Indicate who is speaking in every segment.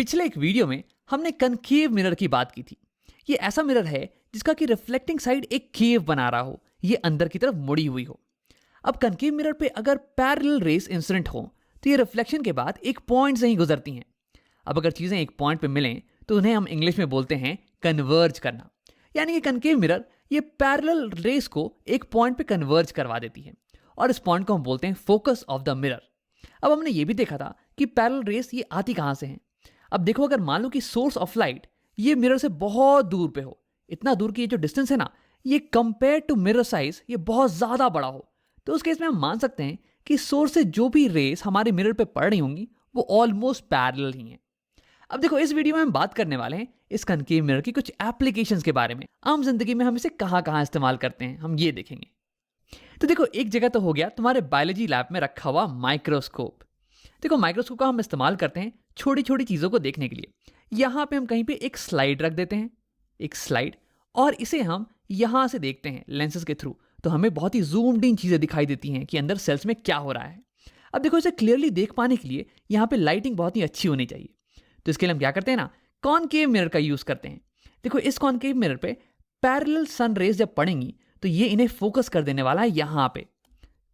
Speaker 1: पिछले एक वीडियो में हमने कनकेव मिरर की बात की थी। ये ऐसा मिरर है जिसका कि रिफ्लेक्टिंग साइड एक केव बना रहा हो, ये अंदर की तरफ मुड़ी हुई हो। अब कनकेव मिरर पे अगर पैरेलल रेस इंसिडेंट हो तो ये रिफ्लेक्शन के बाद एक पॉइंट से ही गुजरती हैं। अब अगर चीजें एक पॉइंट पे मिलें तो उन्हें हम इंग्लिश में बोलते हैं कन्वर्ज करना। यानी कि कनकेव मिरर ये पैरेलल रेस को एक पॉइंट पे कन्वर्ज करवा देती है और इस पॉइंट को हम बोलते हैं फोकस ऑफ द मिरर। अब हमने ये भी देखा था कि पैरेलल रेस ये आती कहां से है। अब देखो, अगर मान लो कि सोर्स ऑफ लाइट ये मिरर से बहुत दूर पे हो, इतना दूर कि ये जो डिस्टेंस है ना, ये कंपेयर टू मिरर साइज ये बहुत ज्यादा बड़ा हो, तो उस केस में हम मान सकते हैं कि सोर्स से जो भी रेस हमारे मिरर पे पड़ रही होंगी वो ऑलमोस्ट पैरेलल ही हैं। अब देखो, इस वीडियो में हम बात करने वाले हैं इस कनकेव मिरर की कुछ एप्लीकेशंस के बारे में। आम जिंदगी में हम इसे कहां कहां इस्तेमाल करते हैं हम ये देखेंगे। तो देखो, एक जगह तो हो गया तुम्हारे बायोलॉजी लैब में रखा हुआ माइक्रोस्कोप। देखो, माइक्रोस्कोप का हम इस्तेमाल करते हैं छोटी छोटी चीजों को देखने के लिए। यहां पे हम कहीं पे एक स्लाइड रख देते हैं, एक स्लाइड, और इसे हम यहां से देखते हैं लेंसेज के थ्रू, तो हमें बहुत ही जूम्ड इन चीजें दिखाई देती हैं कि अंदर सेल्स में क्या हो रहा है। अब देखो, इसे क्लियरली देख पाने के लिए यहाँ पे लाइटिंग बहुत ही अच्छी होनी चाहिए। तो इसके लिए हम क्या करते हैं ना, कॉनकेव मिरर का यूज करते हैं। देखो, इस कॉनकेव मिरर पे पैरेलल सन रेज जब पड़ेंगी तो ये इन्हें फोकस कर देने वाला है यहां पे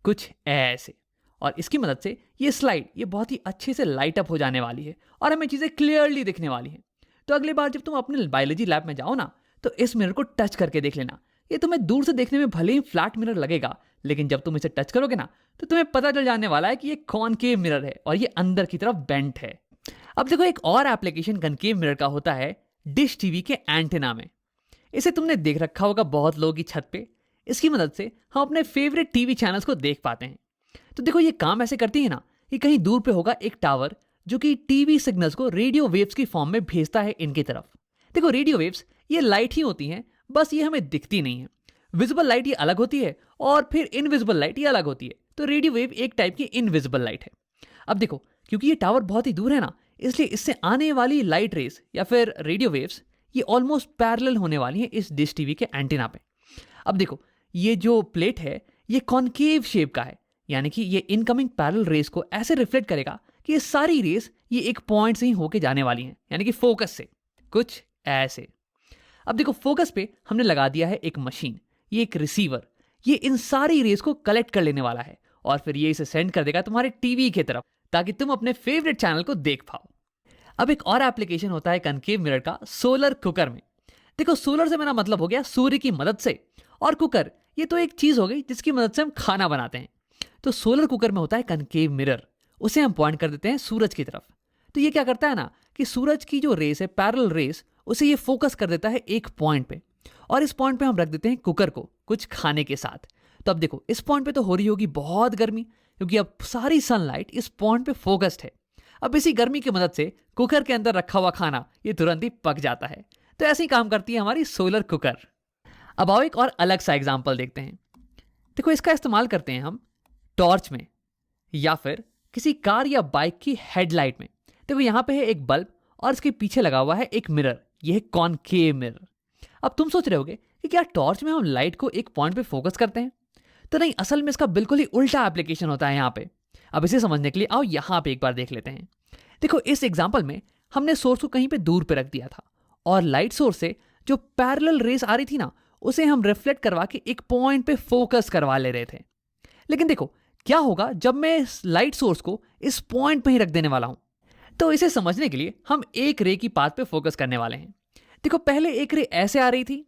Speaker 1: कुछ ऐसे, और इसकी मदद से ये स्लाइड ये बहुत ही अच्छे से लाइट अप हो जाने वाली है और हमें चीजें क्लियरली दिखने वाली हैं। तो अगली बार जब तुम अपने बायोलॉजी लैब में जाओ ना, तो इस मिरर को टच करके देख लेना। ये तुम्हें दूर से देखने में भले ही फ्लैट मिरर लगेगा, लेकिन जब तुम इसे टच करोगे ना तो तुम्हें पता चल जाने वाला है कि ये कॉनकेव मिरर है और ये अंदर की तरफ बेंट है। अब देखो, एक और एप्लीकेशन कनकेव मिरर का होता है डिश टीवी के एंटेना में। इसे तुमने देख रखा होगा बहुत लोगों की छत पे। इसकी मदद से हम अपने फेवरेट टीवी चैनल्स को देख पाते हैं। तो देखो, ये काम ऐसे करती है ना कि कहीं दूर पे होगा एक टावर जो कि टीवी सिग्नल्स को रेडियो वेव्स की फॉर्म में भेजता है इनकी तरफ। देखो, रेडियो वेव्स ये लाइट ही होती हैं, बस ये हमें दिखती नहीं है। विजिबल लाइट ये अलग होती है और फिर इनविजिबल लाइट ये अलग होती है। तो रेडियो वेव एक टाइप की इनविजिबल लाइट है। अब देखो, क्योंकि ये टावर बहुत ही दूर है ना, इसलिए इससे आने वाली लाइट रेस या फिर रेडियो वेव्स ये ऑलमोस्ट पैरेलल होने वाली है इस डिश टीवी के एंटीना पे। अब देखो, ये जो प्लेट है ये कॉनकेव शेप का है, यानी कि ये इनकमिंग पैरेलल रेस को ऐसे रिफ्लेक्ट करेगा कि ये सारी रेस ये एक पॉइंट से ही होके जाने वाली हैं, यानी कि फोकस से कुछ ऐसे। अब देखो, फोकस पे हमने लगा दिया है एक मशीन, ये एक रिसीवर, ये इन सारी रेस को कलेक्ट कर लेने वाला है और फिर ये इसे सेंड कर देगा तुम्हारे टीवी की तरफ ताकि तुम अपने फेवरेट चैनल को देख पाओ। अब एक और एप्लीकेशन होता है कनकेव मिरर का सोलर कुकर में। देखो, सोलर से मेरा मतलब हो गया सूर्य की मदद से, और कुकर ये तो एक चीज हो गई जिसकी मदद से हम खाना बनाते हैं। तो सोलर कुकर में होता है कनकेव मिरर, उसे हम पॉइंट कर देते हैं सूरज की तरफ। तो ये क्या करता है ना कि सूरज की जो रेस है पैरेलल रेस, उसे ये फोकस कर देता है एक पॉइंट पे, और इस पॉइंट पे हम रख देते हैं कुकर को कुछ खाने के साथ। तो अब देखो, इस पॉइंट पे तो हो रही होगी बहुत गर्मी, क्योंकि अब सारी सनलाइट इस पॉइंट पे फोकस्ड है। अब इसी गर्मी की मदद से कुकर के अंदर रखा हुआ खाना ये तुरंत ही पक जाता है। तो ऐसे ही काम करती है हमारी सोलर कुकर। अब आओ एक और अलग सा एग्जाम्पल देखते हैं। देखो, इसका इस्तेमाल करते हैं हम टॉर्च में या फिर किसी कार या बाइक की हेडलाइट में। देखो, यहां पे है एक बल्ब और इसके पीछे लगा हुआ है एक मिरर, यह है कॉनकेव मिरर। अब तुम सोच रहे होगे कि क्या टॉर्च में हम लाइट को एक पॉइंट पे फोकस करते हैं? तो नहीं, असल में इसका बिल्कुल ही उल्टा एप्लीकेशन होता है यहाँ पे। अब इसे समझने के लिए आओ यहाँ पे एक बार देख लेते हैं। देखो, इस एग्जाम्पल में हमने सोर्स को कहीं पे दूर पे रख दिया था और लाइट सोर्स से जो पैरेलल रेस आ रही थी ना, उसे हम रिफ्लेक्ट करवा के एक पॉइंट पे फोकस करवा ले रहे थे। लेकिन देखो, क्या होगा जब मैं इस लाइट सोर्स को इस पॉइंट पे ही रख देने वाला हूं। तो इसे समझने के लिए हम एक रे की पाथ पे फोकस करने वाले हैं। देखो, पहले एक रे ऐसे आ रही थी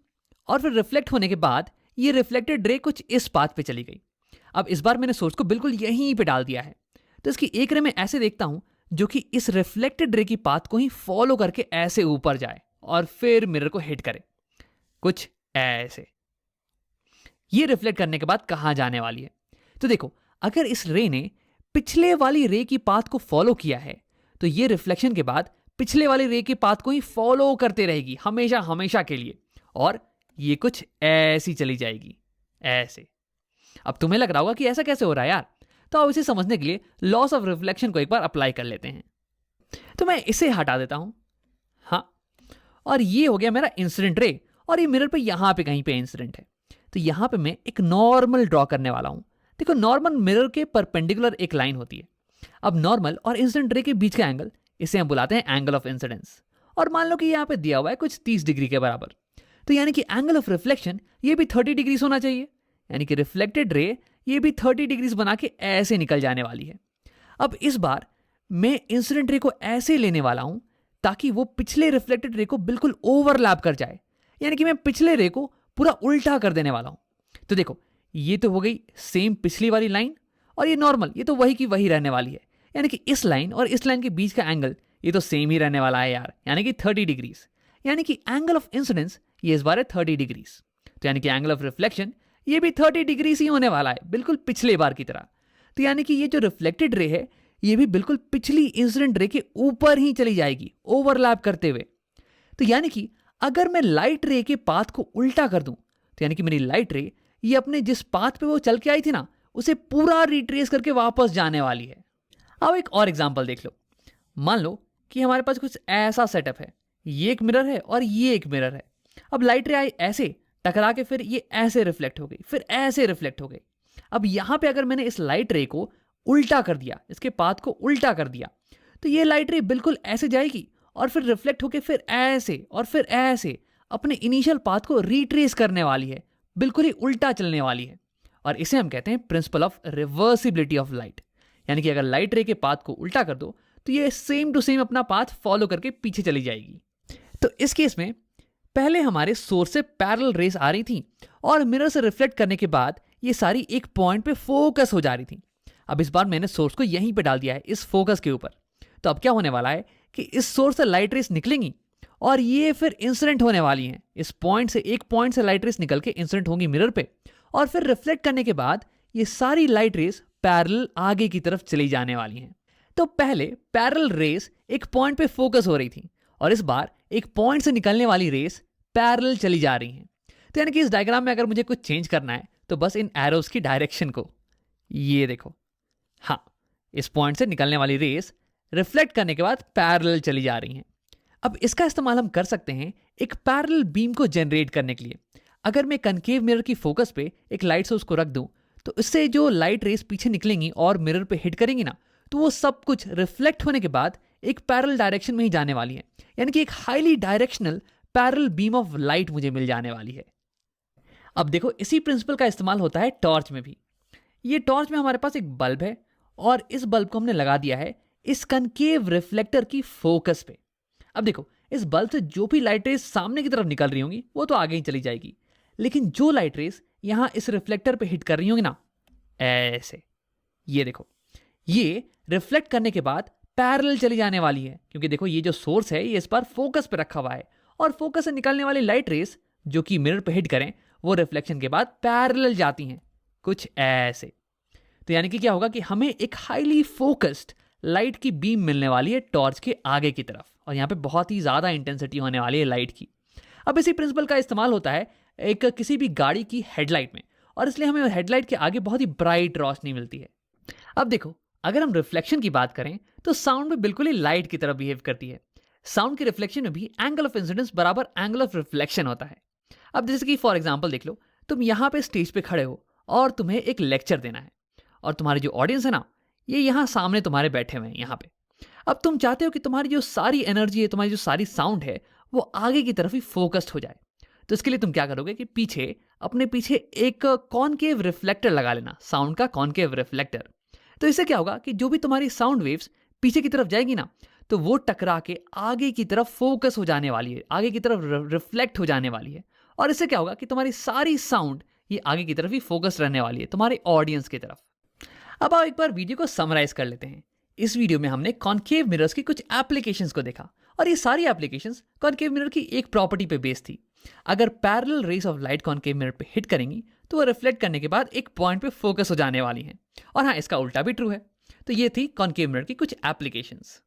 Speaker 1: और फिर रिफ्लेक्ट होने के बाद ये रिफ्लेक्टेड रे कुछ इस पाथ पे चली गई। अब इस बार मैंने सोर्स को बिल्कुल यहीं पे डाल दिया है, तो इसकी एक रे में ऐसे देखता हूं जो कि इस रिफ्लेक्टेड रे की पाथ को ही फॉलो करके ऐसे ऊपर जाए और फिर मिरर को हिट करे कुछ ऐसे। ये रिफ्लेक्ट करने के बाद कहां जाने वाली है? तो देखो, अगर इस रे ने पिछले वाली रे की पाथ को फॉलो किया है तो ये रिफ्लेक्शन के बाद पिछले वाली रे की पाथ को ही फॉलो करते रहेगी हमेशा हमेशा के लिए, और ये कुछ ऐसी चली जाएगी ऐसे। अब तुम्हें लग रहा होगा कि ऐसा कैसे हो रहा है यार, तो अब इसे समझने के लिए लॉस ऑफ रिफ्लेक्शन को एक बार अप्लाई कर लेते हैं। तो मैं इसे हटा देता हूं, हाँ, और ये हो गया मेरा इंसिडेंट रे, और ये मिरर पे यहां पे कहीं पे इंसिडेंट है। तो यहां पे मैं एक नॉर्मल ड्रॉ करने वाला हूं। देखो, नॉर्मल मिरर के परपेंडिकुलर एक लाइन होती है। अब नॉर्मल और इंसिडेंट रे के बीच का एंगल इसे हम बुलाते हैं एंगल ऑफ इंसिडेंस। और मान लो कि यहाँ पे दिया हुआ है कुछ 30 डिग्री के बराबर, तो यानी कि एंगल ऑफ रिफ्लेक्शन ये भी 30 डिग्रीज होना चाहिए, यानी कि रिफ्लेक्टेड रे ये भी 30 डिग्रीज बना के ऐसे निकल जाने वाली है। अब इस बार मैं इंसिडेंट रे को ऐसे लेने वाला हूं ताकि वो पिछले रिफ्लेक्टेड रे को बिल्कुल ओवरलैप कर जाए, यानी कि मैं पिछले रे को पूरा उल्टा कर देने वाला हूं। तो देखो, ये तो हो गई सेम पिछली वाली लाइन, और ये नॉर्मल, ये तो वही की वही रहने वाली है, यानी कि इस लाइन और इस लाइन के बीच का एंगल ये तो सेम ही रहने वाला है यार, यानी कि 30 डिग्रीज। यानी कि एंगल ऑफ इंसिडेंस ये इस बार है 30 डिग्रीज, तो यानी कि एंगल ऑफ रिफ्लेक्शन ये भी 30 डिग्रीज ही होने वाला है, बिल्कुल पिछले बार की तरह। तो यानी कि ये जो रिफ्लेक्टेड रे है ये भी बिल्कुल पिछली इंसिडेंट रे के ऊपर ही चली जाएगी ओवरलैप करते हुए। तो यानी कि अगर मैं लाइट रे के पाथ को उल्टा कर दूं, तो यानी कि मेरी लाइट रे ये अपने जिस पाथ पे वो चल के आई थी ना, उसे पूरा रिट्रेस करके वापस जाने वाली है। अब एक और एग्जांपल देख लो। मान लो कि हमारे पास कुछ ऐसा सेटअप है, ये एक मिरर है और ये एक मिरर है। अब लाइट रे आई ऐसे टकरा के फिर ये ऐसे रिफ्लेक्ट हो गई, फिर ऐसे रिफ्लेक्ट हो गई। अब यहां पे अगर मैंने इस लाइट रे को उल्टा कर दिया, इसके पाथ को उल्टा कर दिया, तो ये लाइट रे बिल्कुल ऐसे जाएगी और फिर रिफ्लेक्ट होके फिर ऐसे और फिर ऐसे अपने इनिशियल पाथ को रिट्रेस करने वाली है, बिल्कुल ही उल्टा चलने वाली है। और इसे हम कहते हैं principle of reversibility of light. यानी कि अगर लाइट रे के पाथ को उल्टा कर दो तो ये सेम टू सेम अपना पाथ फॉलो करके पीछे चली जाएगी। तो इस केस में पहले हमारे सोर्स से पैरेलल रेस आ रही थी और मिरर से रिफ्लेक्ट करने के बाद ये सारी एक पॉइंट पे फोकस हो जा रही थी। अब इस बार मैंने सोर्स को यहीं पे डाल दिया है, इस फोकस के ऊपर। तो अब क्या होने वाला है कि इस सोर्स से लाइट रेस निकलेंगी और ये फिर इंसिडेंट होने वाली हैं। इस पॉइंट से, एक पॉइंट से लाइट रेस निकल के इंसिडेंट होंगी मिरर पे, और फिर रिफ्लेक्ट करने के बाद ये सारी लाइट रेस पैरेलल आगे की तरफ चली जाने वाली हैं। तो पहले पैरेलल रेस एक पॉइंट पे फोकस हो रही थी और इस बार एक पॉइंट से निकलने वाली रेस पैरेलल चली जा रही हैं। तो यानी कि इस डायग्राम में अगर मुझे कुछ चेंज करना है तो बस इन एरोस की डायरेक्शन को, ये देखो, हाँ, इस पॉइंट से निकलने वाली रेस रिफ्लेक्ट करने के बाद पैरेलल चली जा रही हैं। अब इसका इस्तेमाल हम कर सकते हैं एक पैरेलल बीम को जनरेट करने के लिए। अगर मैं कनकेव मिरर की फोकस पे एक लाइट सोर्स को रख दूं तो इससे जो लाइट रेस पीछे निकलेंगी और मिरर पे हिट करेंगी ना, तो वो सब कुछ रिफ्लेक्ट होने के बाद एक पैरेलल डायरेक्शन में ही जाने वाली है। यानी कि एक highly directional parallel beam of light मुझे मिल जाने वाली है। अब देखो, इसी प्रिंसिपल का इस्तेमाल होता है टॉर्च में भी। ये टॉर्च में हमारे पास एक बल्ब है और इस बल्ब को हमने लगा दिया है इस कनकेव रिफ्लेक्टर की फोकस पे। अब देखो, इस बल्ब से जो भी लाइट रेस सामने की तरफ निकल रही होंगी वो तो आगे ही चली जाएगी, लेकिन जो लाइट रेस यहां इस रिफ्लेक्टर पे हिट कर रही होंगी ना, ऐसे, ये देखो, ये रिफ्लेक्ट करने के बाद पैरेलल चली जाने वाली है। क्योंकि देखो, ये जो सोर्स है ये इस बार फोकस पे रखा हुआ है और फोकस से निकलने वाली लाइट रेस जो कि मिरर पे हिट करें वो रिफ्लेक्शन के बाद पैरेलल जाती हैं, कुछ ऐसे। तो यानी कि क्या होगा कि हमें एक हाईली फोकस्ड लाइट की बीम मिलने वाली है टॉर्च के आगे की तरफ, और यहाँ पे बहुत ही ज़्यादा इंटेंसिटी होने वाली है लाइट की। अब इसी प्रिंसिपल का इस्तेमाल होता है एक किसी भी गाड़ी की हेडलाइट में, और इसलिए हमें हेडलाइट के आगे बहुत ही ब्राइट रोशनी मिलती है। अब देखो, अगर हम रिफ्लेक्शन की बात करें तो साउंड में बिल्कुल ही लाइट की तरह बिहेव करती है। साउंड के रिफ्लेक्शन में भी एंगल ऑफ इंसिडेंस बराबर एंगल ऑफ रिफ्लेक्शन होता है। अब जैसे कि फॉर एग्जाम्पल देख लो, तुम यहाँ पे स्टेज पे खड़े हो और तुम्हें एक लेक्चर देना है, और तुम्हारी जो ऑडियंस है ना, ये यहाँ सामने तुम्हारे बैठे हुए हैं यहाँ पे। अब तुम चाहते हो कि तुम्हारी जो सारी एनर्जी है, तुम्हारी जो सारी साउंड है, वो आगे की तरफ ही फोकस्ड हो जाए। तो इसके लिए तुम क्या करोगे कि पीछे, अपने पीछे एक कॉनकेव रिफ्लेक्टर लगा लेना, साउंड का कॉनकेव रिफ्लेक्टर। तो इससे क्या होगा कि जो भी तुम्हारी साउंड वेव्स पीछे की तरफ जाएगी ना, तो वो टकरा के आगे की तरफ फोकस हो जाने वाली है, आगे की तरफ रिफ्लेक्ट हो जाने वाली है। और इससे क्या होगा कि तुम्हारी सारी साउंड ये आगे की तरफ ही फोकस रहने वाली है, तुम्हारे ऑडियंस की तरफ। अब आओ एक बार वीडियो को समराइज कर लेते हैं। इस वीडियो में हमने कॉनकेव मिरर्स की कुछ एप्लीकेशंस को देखा, और ये सारी एप्लीकेशंस कॉनकेव मिरर की एक प्रॉपर्टी पे बेस्ड थी। अगर parallel rays of light concave mirror पे हिट करेंगी तो वो रिफ्लेक्ट करने के बाद एक पॉइंट पे फोकस हो जाने वाली हैं। और हाँ, इसका उल्टा भी ट्रू है। तो ये थी कॉनकेव मिरर की कुछ एप्लीकेशंस।